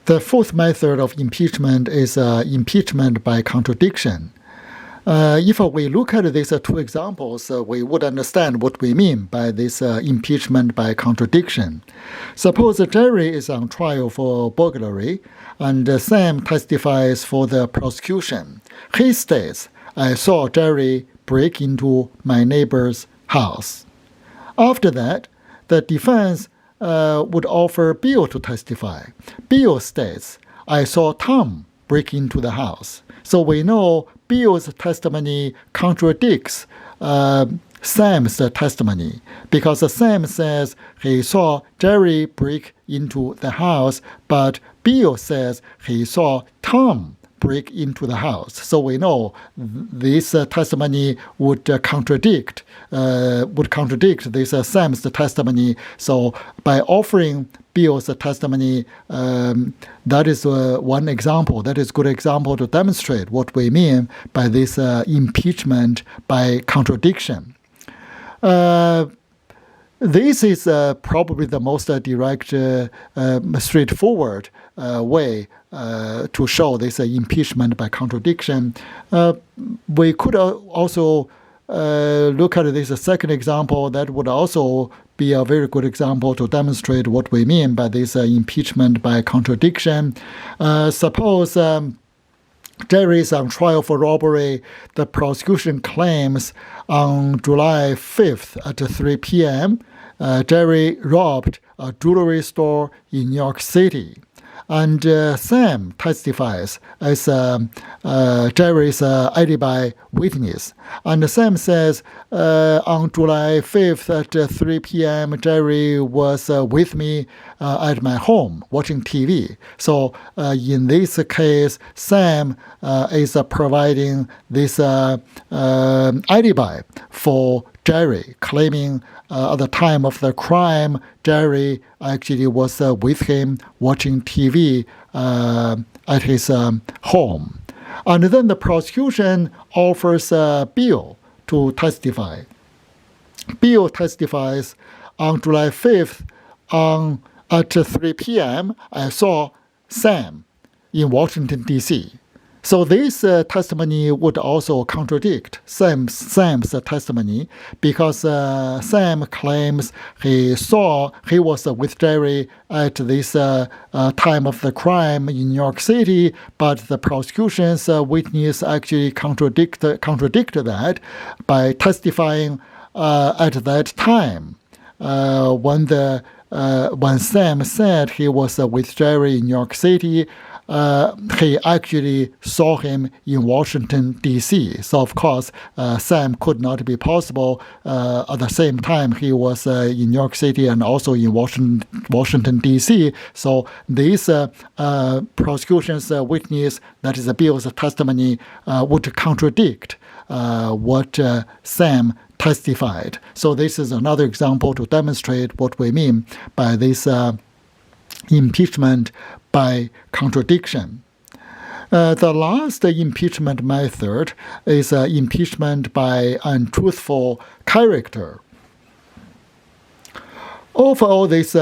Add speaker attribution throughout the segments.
Speaker 1: The fourth method of impeachment is impeachment by contradiction. If we look at these two examples, we would understand what we mean by this impeachment by contradiction. Suppose Jerry is on trial for burglary, and Sam testifies for the prosecution. He states, "I saw Jerry break into my neighbor's house." After that, the defense would offer Bill to testify. Bill states, "I saw Tom break into the house." So we know Bill's testimony contradicts Sam's testimony, because Sam says he saw Jerry break into the house, but Bill says he saw Tom break into the house. So we know this testimony would contradict this Sam's testimony. So by offering Bill's testimony, that is one example. That is a good example to demonstrate what we mean by this impeachment by contradiction. This is probably the most direct, straightforward way to show this impeachment by contradiction. We could also look at this second example. That would also be a very good example to demonstrate what we mean by this impeachment by contradiction. Suppose Jerry is on trial for robbery. The prosecution claims on July 5th at 3 p.m., Jerry robbed a jewelry store in New York City. And Sam testifies as Jerry's alibi witness. And Sam says on July 5th at 3 p.m., Jerry was with me at my home watching TV. So in this case, Sam is providing this alibi for Jerry, claiming at the time of the crime, Jerry actually was with him watching TV at his home. And then the prosecution offers Bill to testify. Bill testifies on July 5th at 3 p.m. I saw Sam in Washington, D.C. So this testimony would also contradict Sam's testimony, because Sam claims he was with Jerry at this time of the crime in New York City, but the prosecution's witness actually contradict that by testifying at that time when Sam said he was with Jerry in New York City. He actually saw him in Washington, D.C. So, of course, Sam could not be possible. At the same time, he was in New York City and also in Washington, D.C. So this prosecution's witness, that is Bill's testimony, would contradict what Sam testified. So this is another example to demonstrate what we mean by this impeachment by contradiction. The last impeachment method is impeachment by untruthful character. Of all this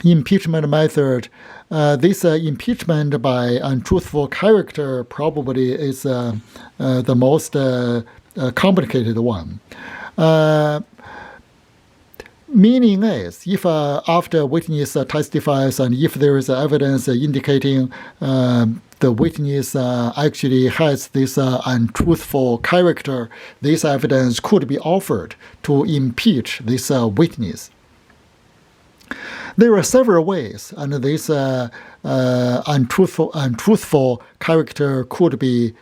Speaker 1: impeachment method, this impeachment by untruthful character probably is the most complicated one. Meaning is, if after witness testifies and if there is evidence indicating the witness actually has this untruthful character, this evidence could be offered to impeach this witness. There are several ways, and this untruthful character could be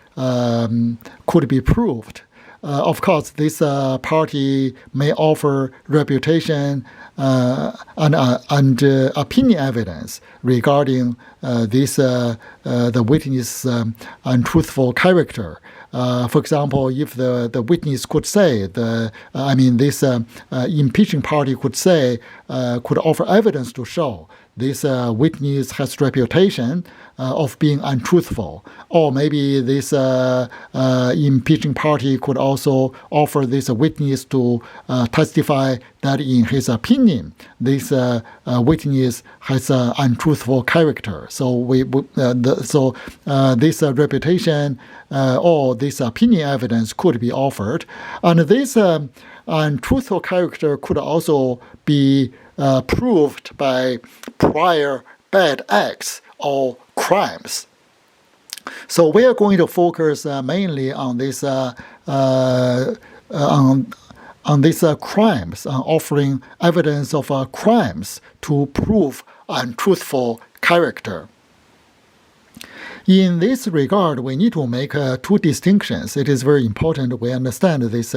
Speaker 1: proved. Of course, this party may offer reputation and opinion evidence regarding the witness' untruthful character. For example, if the witness could say, this impeaching party could offer evidence to show this witness has reputation of being untruthful, or maybe this impeaching party could also offer this witness to testify that in his opinion, this witness has an untruthful character. So this reputation or this opinion evidence could be offered, and this untruthful character could also be proved by prior bad acts or crimes. So we are going to focus mainly on this on these crimes, on offering evidence of crimes to prove untruthful character. In this regard, we need to make two distinctions. It is very important we understand these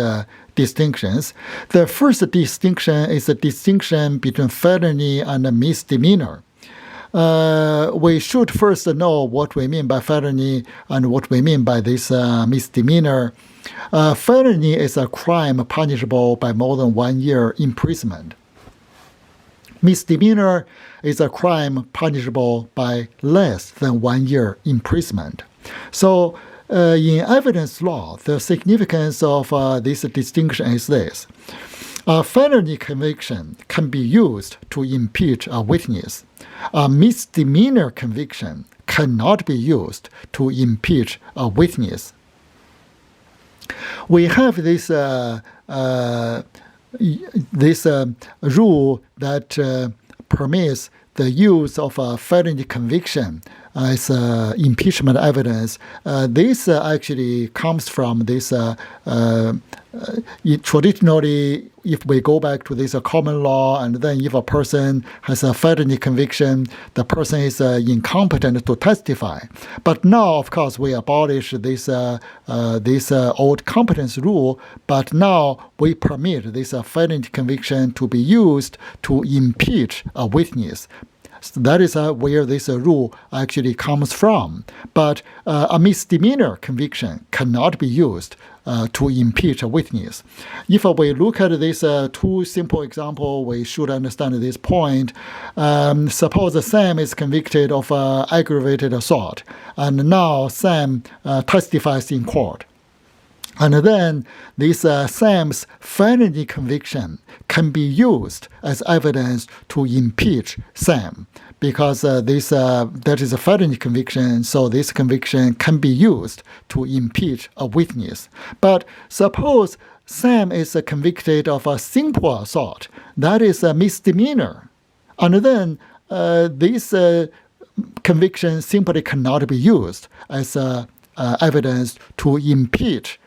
Speaker 1: distinctions. The first distinction is a distinction between felony and misdemeanor. We should first know what we mean by felony and what we mean by this misdemeanor. Felony is a crime punishable by more than 1 year imprisonment. Misdemeanor is a crime punishable by less than 1 year imprisonment. So in evidence law, the significance of this distinction is this. A felony conviction can be used to impeach a witness. A misdemeanor conviction cannot be used to impeach a witness. We have this rule that permits the use of a felony conviction as impeachment evidence. This actually comes from this traditionally, if we go back to this common law, and then if a person has a felony conviction, the person is incompetent to testify. But now, of course, we abolish this old competence rule, but now we permit this felony conviction to be used to impeach a witness. So that is where this rule actually comes from. But a misdemeanor conviction cannot be used to impeach a witness. If we look at this two simple examples, we should understand this point. Suppose Sam is convicted of aggravated assault, and now Sam testifies in court. And then this Sam's felony conviction can be used as evidence to impeach Sam, because that is a felony conviction, so this conviction can be used to impeach a witness. But suppose Sam is convicted of a simple assault, that is a misdemeanor, and then this conviction simply cannot be used as evidence to impeach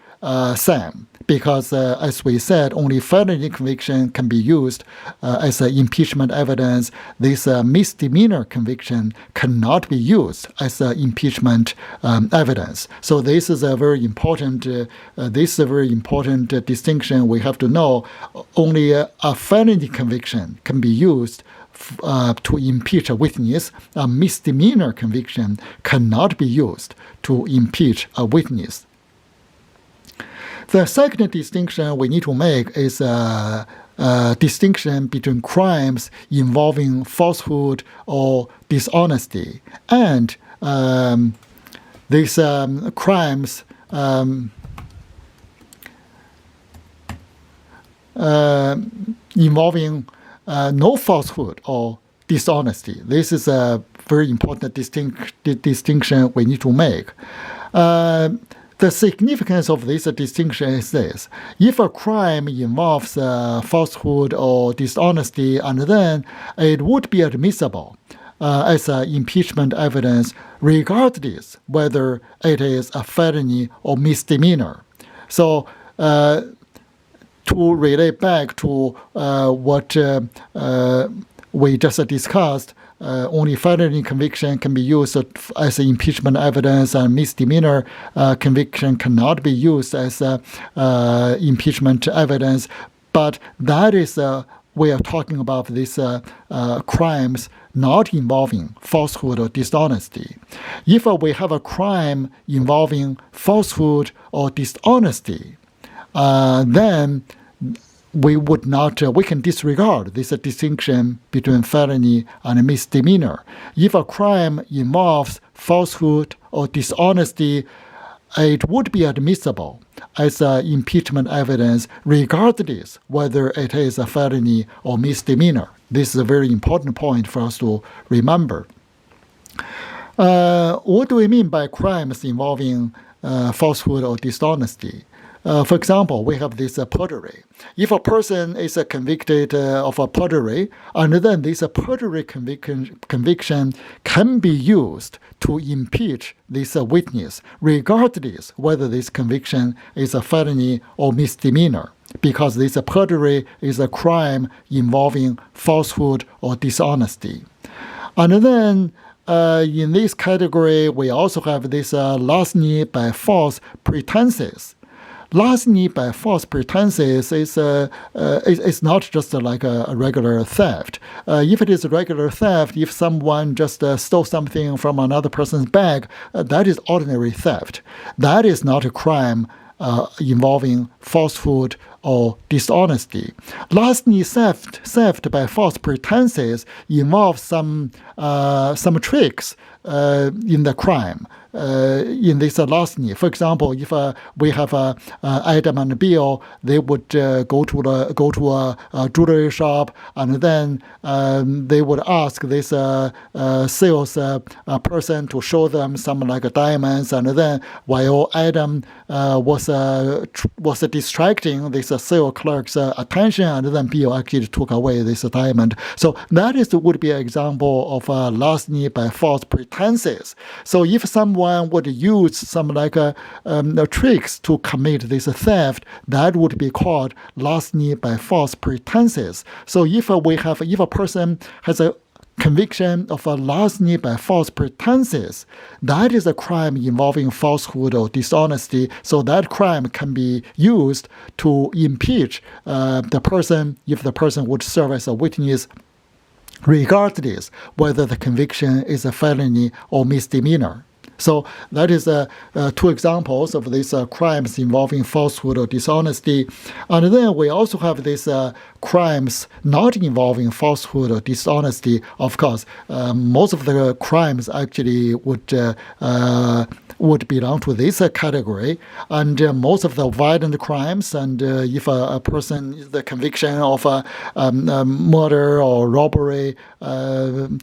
Speaker 1: Sam, because as we said, only felony conviction can be used as impeachment evidence. This misdemeanor conviction cannot be used as impeachment evidence. So this is a very important distinction we have to know. Only a felony conviction can be used to impeach a witness. A misdemeanor conviction cannot be used to impeach a witness. The second distinction we need to make is a distinction between crimes involving falsehood or dishonesty and these crimes involving no falsehood or dishonesty. This is a very important distinction we need to make. The significance of this distinction is this. If a crime involves falsehood or dishonesty, and then it would be admissible as impeachment evidence, regardless whether it is a felony or misdemeanor. So to relate back to what we just discussed, only felony conviction can be used as impeachment evidence, and misdemeanor conviction cannot be used as impeachment evidence. But that is, we are talking about these crimes not involving falsehood or dishonesty. If we have a crime involving falsehood or dishonesty, then we can disregard this distinction between felony and misdemeanor. If a crime involves falsehood or dishonesty, it would be admissible as impeachment evidence regardless whether it is a felony or misdemeanor. This is a very important point for us to remember. What do we mean by crimes involving falsehood or dishonesty? For example, we have this perjury. If a person is convicted of a perjury, and then this perjury conviction can be used to impeach this witness, regardless whether this conviction is a felony or misdemeanor, because this perjury is a crime involving falsehood or dishonesty. And then in this category, we also have this larceny by false pretenses. Larceny by false pretenses is not just like a regular theft. If it is a regular theft, if someone just stole something from another person's bag, that is ordinary theft. That is not a crime involving falsehood or dishonesty. Larceny theft by false pretenses involves some tricks in the crime. In this larceny, for example, if we have Adam and Bill, they would go to a jewelry shop, and then they would ask this sales person to show them some like diamonds, and then while Adam was distracting this sales clerk's attention, and then Bill actually took away this diamond. So that would be an example of larceny by false pretenses. So if someone would use some like tricks to commit this theft, that would be called larceny by false pretenses. So if a person has a conviction of a larceny by false pretenses, that is a crime involving falsehood or dishonesty. So that crime can be used to impeach the person if the person would serve as a witness, regardless whether the conviction is a felony or misdemeanor. So that is two examples of these crimes involving falsehood or dishonesty. And then we also have these crimes not involving falsehood or dishonesty. Of course, most of the crimes actually would belong to this category. And most of the violent crimes, and if a person is the conviction of murder or robbery and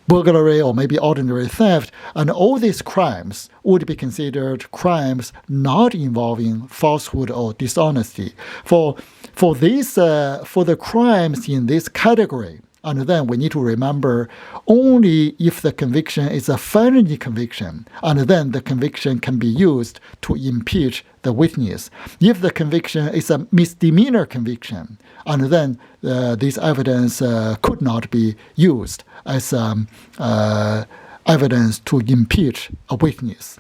Speaker 1: burglary or maybe ordinary theft, and all these crimes would be considered crimes not involving falsehood or dishonesty. For the crimes in this category, and then we need to remember only if the conviction is a felony conviction, and then the conviction can be used to impeach the witness. If the conviction is a misdemeanor conviction, and then this evidence could not be used as evidence to impeach a witness.